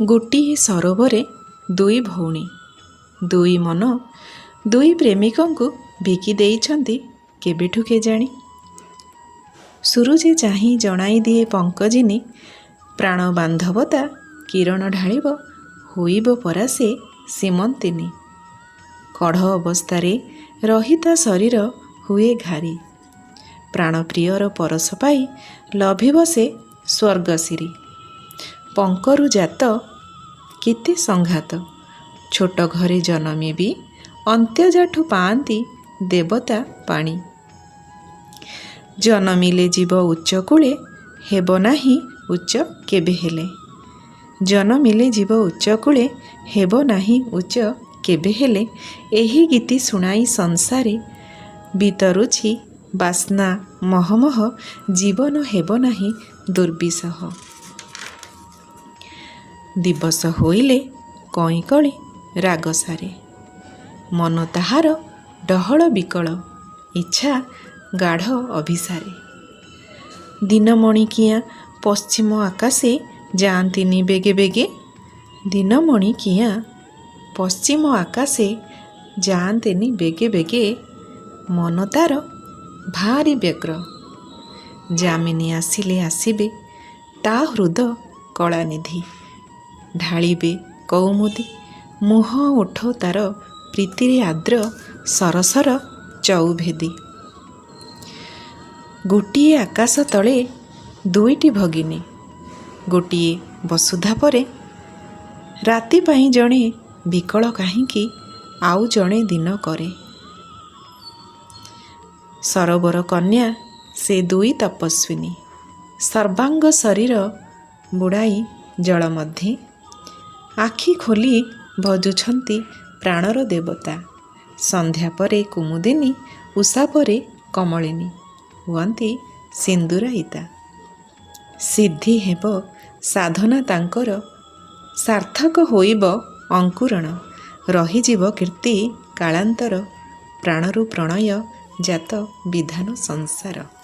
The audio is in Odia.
ଗୋଟିଏ ସରୋବରେ ଦୁଇ ଭଉଣୀ, ଦୁଇ ମନ, ଦୁଇ ପ୍ରେମିକଙ୍କୁ ବିକି ଦେଇଛନ୍ତି କେବେଠୁ କେଜାଣି। ସୁରୁଜେ ଚାହିଁ ଜଣାଇ ଦିଏ ପଙ୍କଜିନୀ, ପ୍ରାଣ ବାନ୍ଧବତା କିରଣ ଢାଳିବ, ହୋଇବ ପରା ସେ ସୀମନ୍ତିନୀ। କଢ଼ ଅବସ୍ଥାରେ ରହିତା ଶରୀର ହୁଏ ଘାରି, ପ୍ରାଣପ୍ରିୟର ପରଶ ପାଇ ଲଭିବ ସେ ସ୍ୱର୍ଗଶିରୀ। ପଙ୍କରୁ ଜାତ କେତେ ସଂଘାତ, ଛୋଟ ଘରେ ଜନମି ବି ଅନ୍ତ୍ୟଜାଠୁ ପାଆନ୍ତି ଦେବତା ପାଣି। ଜନମିଲେ ଯିବ ଉଚ୍ଚ କୂଳେ, ହେବ ନାହିଁ ଉଚ୍ଚ କେବେ ହେଲେ। ଜନମିଲେ ଯିବ ଉଚ୍ଚ କୂଳେ, ହେବ ନାହିଁ ଉଚ୍ଚ କେବେ ହେଲେ। ଏହି ଗୀତି ଶୁଣାଇ ସଂସାରେ ବିତରୁଛି ବାସ୍ନା ମହମହ, ଜୀବନ ହେବ ନାହିଁ ଦୁର୍ବିସହ। ଦିବସ ହୋଇଲେ କଇଁ କଳି ରାଗ ସାରେ, ମନ ତାହାର ଡହଳ ବିକଳ, ଇଚ୍ଛା ଗାଢ଼ ଅଭିସାରେ। ଦିନମଣି କିଆଁ ପଶ୍ଚିମ ଆକାଶେ ଯାଆନ୍ତିନି ବେଗେ ବେଗେ, ଦିନମଣି କିଆଁ ପଶ୍ଚିମ ଆକାଶେ ଯାଆନ୍ତିନି ବେଗେ ବେଗେ। ମନ ତାର ଭାରି ବ୍ୟଗ୍ର, ଯାମିନୀ ଆସିଲେ ଆସିବେ ତା ହୃଦ କଳାନିଧି। ଢାଳିବେ କୌମୁଦୀ, ମୁହଁ ଓଠ ତାର ପ୍ରୀତିରେ ଆର୍ଦ୍ର ସରସର ଚଉଭେଦୀ। ଗୋଟିଏ ଆକାଶ ତଳେ ଦୁଇଟି ଭଗିନୀ, ଗୋଟିଏ ବସୁଧା ପରେ। ରାତି ପାଇଁ ଜଣେ ବିକଳ କାହିଁକି, ଆଉ ଜଣେ ଦିନ କରେ। ସରୋବର କନ୍ୟା ସେ ଦୁଇ ତପସ୍ୱିନୀ, ସର୍ବାଙ୍ଗ ଶରୀର ବୁଡ଼ାଇ ଜଳ ମଧ୍ୟେ। ଆଖି ଖୋଲି ଭଜୁଛନ୍ତି ପ୍ରାଣର ଦେବତା। ସନ୍ଧ୍ୟା ପରେ କୁମୁଦିନୀ, ଉଷା ପରେ କମଳିନୀ, ହୁଅନ୍ତି ସିନ୍ଦୁରାଇତା। ସିଦ୍ଧି ହେବ ସାଧନା ତାଙ୍କର, ସାର୍ଥକ ହୋଇବ ଅଙ୍କୁରଣ। ରହିଯିବ କୀର୍ତ୍ତି କାଳାନ୍ତର, ପ୍ରାଣରୁ ପ୍ରଣୟ ଜାତ ବିଧାନ ସଂସାର।